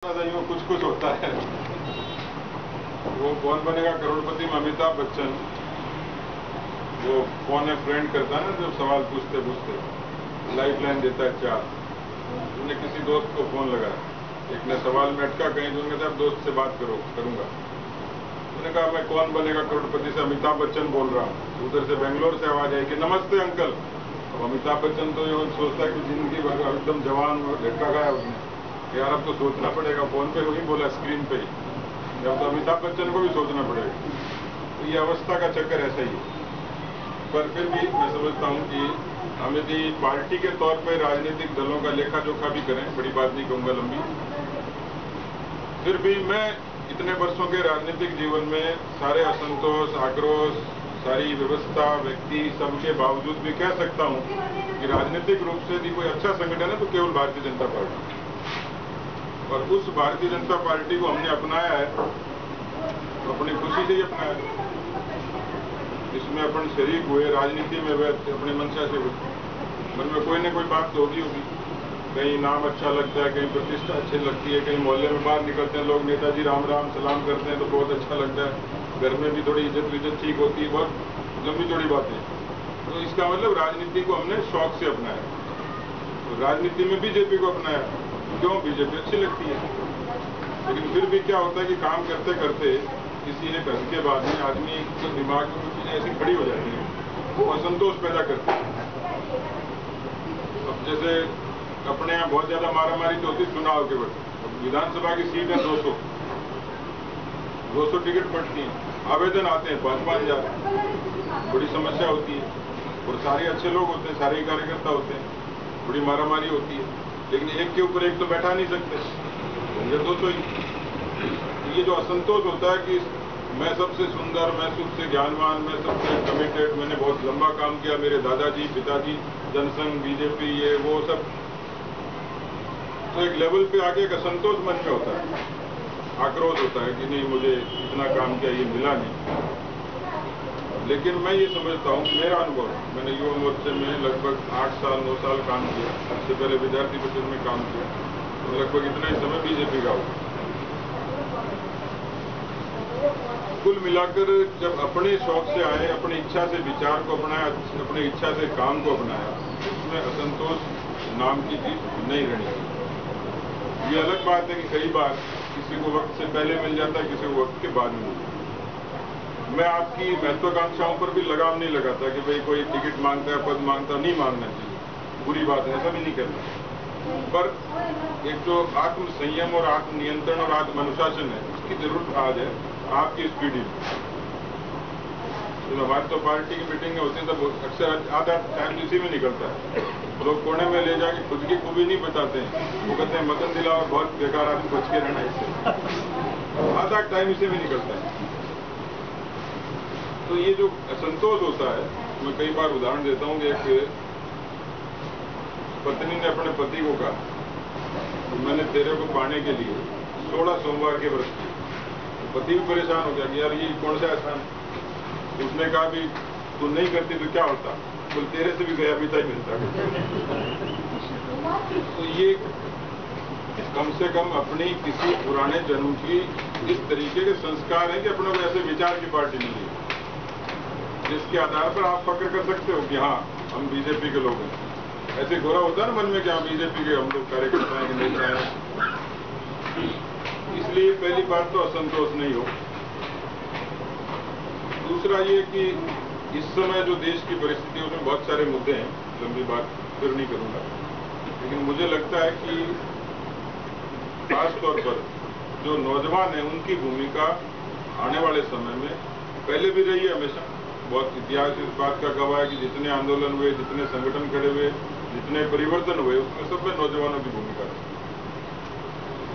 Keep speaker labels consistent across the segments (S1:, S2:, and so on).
S1: यूँ कुछ कुछ होता है। वो कौन बनेगा करोड़पति में अमिताभ बच्चन वो फोन है फ्रेंड करता है ना, जब सवाल पूछते पूछते लाइफ लाइन देता है 4। उन्होंने किसी दोस्त को फोन लगाया, एक ने सवाल में अटका, कहीं तो उन्होंने कहा दोस्त से बात करूंगा। उन्होंने कहा मैं कौन बनेगा करोड़पति से अमिताभ बच्चन बोल रहा हूँ। उधर से बेंगलोर से आवाज आई कि नमस्ते अंकल। अब अमिताभ बच्चन तो ये सोचता है कि जिंदगी भर एकदम जवान लड़का गया उसने, यार अब तो सोचना पड़ेगा, फोन पे वही बोला स्क्रीन पे ही, जब तो अमिताभ बच्चन को भी सोचना पड़ेगा। तो ये अवस्था का चक्कर ऐसा ही है। पर फिर भी मैं समझता हूँ कि हम यदि पार्टी के तौर पर राजनीतिक दलों का लेखा जोखा भी करें, बड़ी बात नहीं कहूँगा लंबी, फिर भी मैं इतने वर्षों के राजनीतिक जीवन में सारे असंतोष, आक्रोश, सारी व्यवस्था, व्यक्ति सबके बावजूद भी कह सकता हूँ कि राजनीतिक रूप से यदि कोई अच्छा संगठन है तो केवल भारतीय जनता पार्टी। और उस भारतीय जनता पार्टी को हमने अपनाया है तो अपनी खुशी से ही अपनाया है। इसमें अपन शरीक हुए, राजनीति में हुए, अपनी मंशा से हुए। मन में कोई न कोई बात तो होगी। कहीं नाम अच्छा लगता है, कहीं प्रतिष्ठा अच्छी लगती है, कहीं मोहल्ले में बाहर निकलते हैं लोग नेताजी राम राम सलाम करते हैं तो बहुत अच्छा लगता है। घर में भी थोड़ी इज्जत ठीक होती है, बहुत लंबी चौड़ी बातें। तो इसका मतलब राजनीति को हमने शौक से अपनाया। तो राजनीति में बीजेपी को अपनाया। क्यों? बीजेपी अच्छी लगती है। लेकिन फिर भी क्या होता है कि काम करते करते किसी एक हद के बाद में आदमी के दिमाग में कुछ चीजें ऐसी खड़ी हो जाती हैं, वो असंतोष पैदा करते हैं। अब जैसे अपने यहाँ बहुत ज्यादा मारामारी तो होती चुनाव के वक्त। विधानसभा की सीट है 200 टिकट पड़ती हैं, आवेदन आते हैं 5-5 हजार, बड़ी समस्या होती है। और सारे अच्छे लोग होते हैं, सारे कार्यकर्ता होते हैं, बड़ी मारामारी होती है। लेकिन एक के ऊपर एक तो बैठा नहीं सकते, होंगे 200 ही। ये जो असंतोष होता है कि मैं सबसे सुंदर, मैं सबसे ज्ञानवान, मैं सबसे कमिटेड, मैंने बहुत लंबा काम किया, मेरे दादाजी पिताजी जनसंघ बीजेपी ये वो सब, तो एक लेवल पे आके एक असंतोष मन में होता है, आक्रोश होता है कि नहीं मुझे इतना काम किया ये मिला नहीं। लेकिन मैं ये समझता हूँ, मेरा अनुभव, मैंने युवा मोर्चे में लगभग 8 साल 9 साल काम किया, उससे पहले विद्यार्थी परिषद में काम किया, तो लगभग इतना ही समय बीजेपी का हुआ। कुल मिलाकर जब अपने शौक से आए, अपनी इच्छा से विचार को अपनाया, अपनी इच्छा से काम को अपनाया, उसमें असंतोष नाम की चीज नहीं रहनी। ये अलग बात है कि कई बार किसी को वक्त से पहले मिल जाता है, किसी को वक्त के बाद में मिल जाता है। मैं आपकी महत्वाकांक्षाओं पर भी लगाम नहीं लगाता कि भाई कोई टिकट मांगता है, पद मांगता है, नहीं मांगना चाहिए, बुरी बात है, ऐसा भी नहीं करना। पर एक जो आत्म संयम और आत्म नियंत्रण और आत्म अनुशासन है, उसकी जरूरत आज है आपकी स्पीड में। तो हमारी तो पार्टी की मीटिंग होती है तब अक्सर आधा टाइम इसी में निकलता है। लोग कोने में ले जाके खुद की खूबी नहीं बताते हैं, वो कहते हैं मदन दिला और बहुत बेकार आदमी, बच के रहना इससे। आधा टाइम इसी में निकलता है। तो ये जो असंतोष होता है, मैं कई बार उदाहरण देता हूँ कि एक पत्नी ने अपने पति को कहा तो मैंने तेरे को पाने के लिए 16 सोमवार के व्रत किए। पति भी परेशान हो गया कि यार ये कौन सा आसान। उसने कहा भी तू नहीं करती तो क्या होता, बोल तेरे से भी गया बीता ही मिलता। तो ये कम से कम अपनी किसी पुराने जन्म की इस तरीके के संस्कार है कि अपने को ऐसे विचार की पार्टी मिली जिसके आधार पर आप फक्र कर सकते हो कि हाँ हम बीजेपी के लोग हैं। ऐसे गोरा होता है ना मन में कि हाँ बीजेपी के हम लोग कार्यकर्ता हैं कि नेता हैं। इसलिए पहली बात तो असंतोष नहीं हो। दूसरा ये कि इस समय जो देश की परिस्थिति उसमें बहुत सारे मुद्दे हैं, लंबी बात फिर नहीं करूंगा, लेकिन मुझे लगता है कि खासतौर पर जो नौजवान है उनकी भूमिका आने वाले समय में पहले भी रही है हमेशा। बहुत इतिहास इस बात का गवाह है कि जितने आंदोलन हुए, जितने संगठन खड़े हुए, जितने परिवर्तन हुए, उसमें सब में नौजवानों की भूमिका है।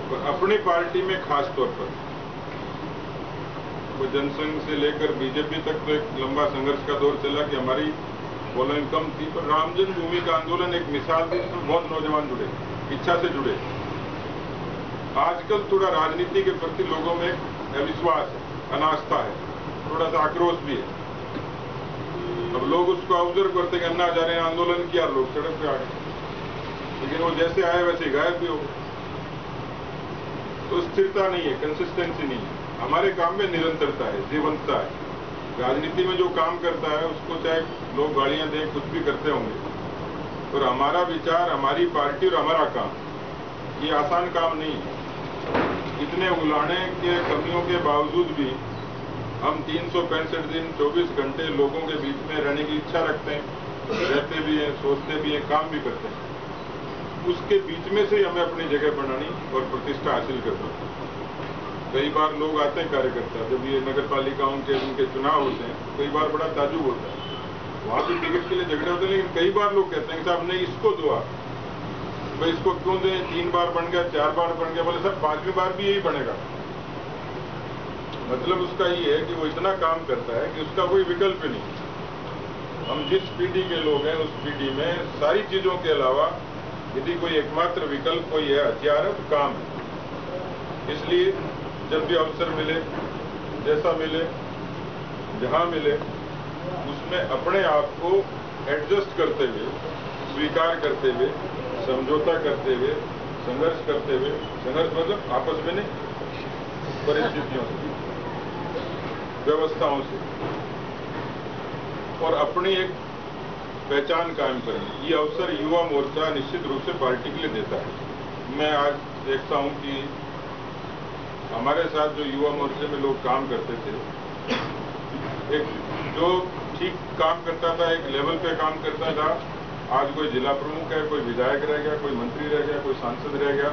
S1: तो अपनी पार्टी में खास तौर पर वो जनसंघ से लेकर बीजेपी तक तो एक लंबा संघर्ष का दौर चला कि हमारी फॉलोइंग कम थी, पर राम जन्मभूमि का आंदोलन एक मिसाल थी जिसमें बहुत नौजवान जुड़े, इच्छा से जुड़े। आजकल थोड़ा राजनीति के प्रति लोगों में अविश्वास है, अनास्था है, थोड़ा सा आक्रोश भी है। अब लोग उसको ऑब्जर्व करते कि अन्ना हजारे ने आंदोलन किया, लोग सड़क पे आ गए, लेकिन वो जैसे आए वैसे गायब भी हो गए। तो स्थिरता नहीं है, कंसिस्टेंसी नहीं है। हमारे काम में निरंतरता है, जीवंतता है। राजनीति में जो काम करता है उसको चाहे लोग गालियां दें, कुछ भी करते होंगे, और हमारा विचार, हमारी पार्टी और हमारा काम, ये आसान काम नहीं है। इतने उलाहने के कमियों के बावजूद भी हम 365 दिन 24 घंटे लोगों के बीच में रहने की इच्छा रखते हैं, रहते भी हैं, सोचते भी हैं, काम भी करते हैं। उसके बीच में से हमें अपनी जगह बनानी और प्रतिष्ठा हासिल करनी। कई बार लोग आते हैं कार्यकर्ता, जब ये नगर पालिकाओं के उनके चुनाव होते हैं, कई बार बड़ा ताजुब होता है, वहां भी टिकट के लिए झगड़े होते हैं, लेकिन कई बार लोग कहते हैं कि साहब नहीं, इसको दो आप, भाई इसको क्यों दें, 3 बार बन गया, 4 बार बन गया, बोले सर 5वीं बार भी यही बनेगा। मतलब उसका ये है कि वो इतना काम करता है कि उसका कोई विकल्प ही नहीं। हम जिस पीढ़ी के लोग हैं, उस पीढ़ी में सारी चीजों के अलावा यदि कोई एकमात्र विकल्प कोई है, हथियार है, तो काम है। इसलिए जब भी अवसर मिले, जैसा मिले, जहां मिले, उसमें अपने आप को एडजस्ट करते हुए, स्वीकार करते हुए, समझौता करते हुए, संघर्ष करते हुए, संघर्ष मतलब आपस में नहीं, परिस्थितियों से, व्यवस्थाओं से, और अपनी एक पहचान कायम करनी। ये अवसर युवा मोर्चा निश्चित रूप से पार्टी के लिए देता है। मैं आज देखता हूं कि हमारे साथ जो युवा मोर्चे में लोग काम करते थे, एक जो ठीक काम करता था, एक लेवल पे काम करता था, आज कोई जिला प्रमुख है, कोई विधायक रह गया, कोई मंत्री रह गया, कोई सांसद रह गया।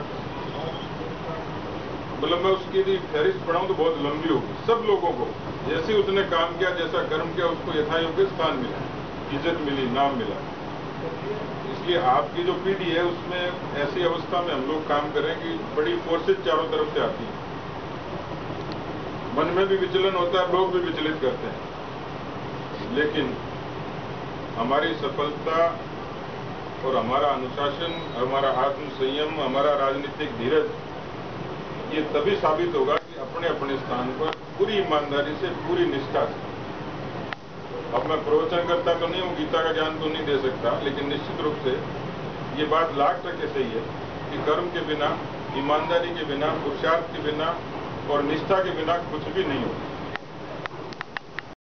S1: मतलब मैं उसकी यदि फहरिस्त पढ़ाऊं तो बहुत लंबी होगी। सब लोगों को जैसे उसने काम किया, जैसा कर्म किया, उसको यथायोग्य स्थान मिला, इज्जत मिली, नाम मिला। इसलिए आपकी जो पीढ़ी है, उसमें ऐसी अवस्था में हम लोग काम करें कि बड़ी फोर्सेज चारों तरफ से आती हैं, मन में भी विचलन होता है, लोग भी विचलित करते हैं, लेकिन हमारी सफलता और हमारा अनुशासन, हमारा आत्म संयम, हमारा राजनीतिक धीरज, ये तभी साबित होगा कि अपने अपने स्थान पर पूरी ईमानदारी से, पूरी निष्ठा से। अब मैं प्रवचन करता तो नहीं हूँ, गीता का ज्ञान तो नहीं दे सकता, लेकिन निश्चित रूप से ये बात 1,00,000% सही है कि कर्म के बिना, ईमानदारी के बिना, पुरुषार्थ के बिना और निष्ठा के बिना कुछ भी नहीं होता।